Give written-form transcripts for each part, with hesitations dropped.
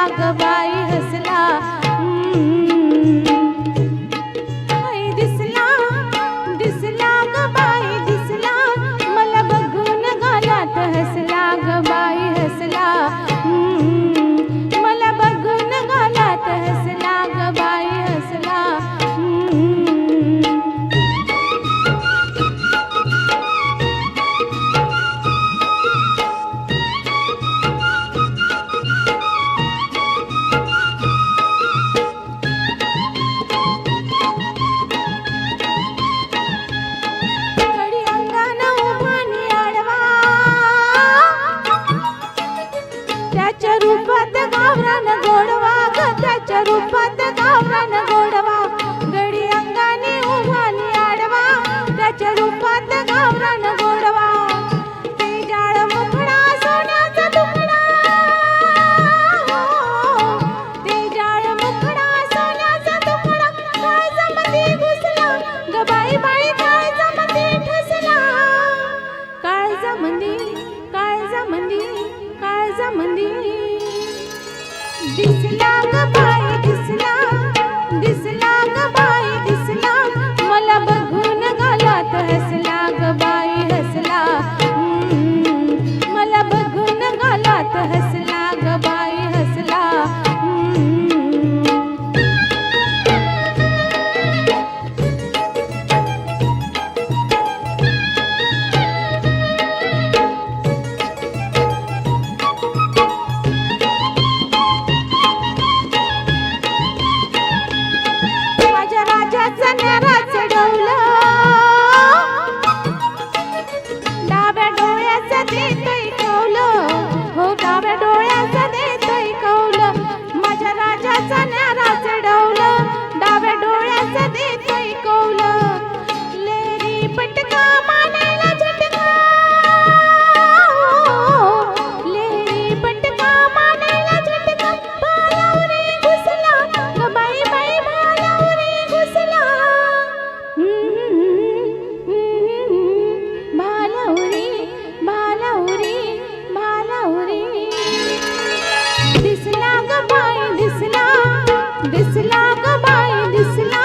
ग बाई हसला. दिसला दिसला ग बाई दिसला, मला बघून गालात हसला ग बाई हसला. मला बघून गालात हसला ग बाई हसला. त्याच्या रूपात गावरान गोडवा ग, त्याच्या रूपात गावरान गोडवा, गडी अंगाने उभानी आडवा, त्याच्या रूपात गावरान गोडवा. ते जाळ मुखडा सोन्याचा तुकडा, ते जाळ मुखडा सोन्याचा तुकडा, काळजामध्ये घुसला ग बाई बाई काळजामध्ये ठसला. काळजामध्ये काळजामध्ये काळजामध्ये दिसला ग बाई दिसला, दिसला ग बाई दिसला, मला बघून गालात हसला ग बाई हसला. मला बघून गालात हसला ग बाई हसला. डाव्या डोळ्याचं देतोय कौलं, हो डाव्या डोळ्याचं देतोय कौलं, माझ्या राजाचा न्यारा चढवलं, डाव्या डोळ्याचं देतोय कौलं. लेरी पटका मानायला झटका, लेरी पटका मानायला झटका, भालावरी घुसला ग बाई बाई भालावरी घुसला. भालावरी भालावरी भालावरी दिसला ग बाई दिसला, दिसला ग बाई दिसला,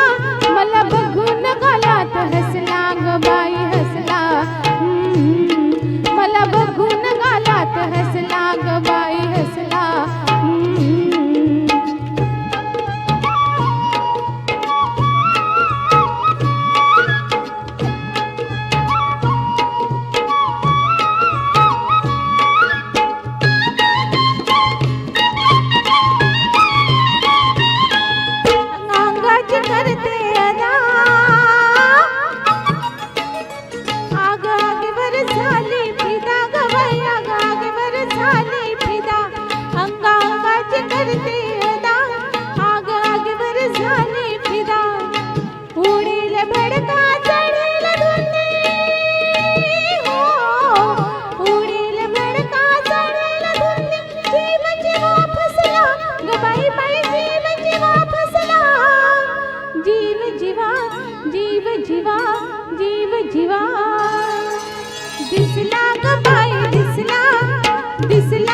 मला बघून गालात हसला ग बाई हसला. मला बघून गालात हसला ग बाई हसला. करते अदा आग आगीवर झाली फिदा ग बाई, आग आगीवर झाली फिदा, अंगाची करते अदा आग आगीवर झाली फिदा. उडील भडका चढेल धुंदी, हो उडील भडका चढेल धुंदी, जीव जीवा फसला ग बाई बाई जीव जीवा फसला. जीव जीवा जीव जीवा जीव जीवा दिसला ग बाई दिसला, दिसला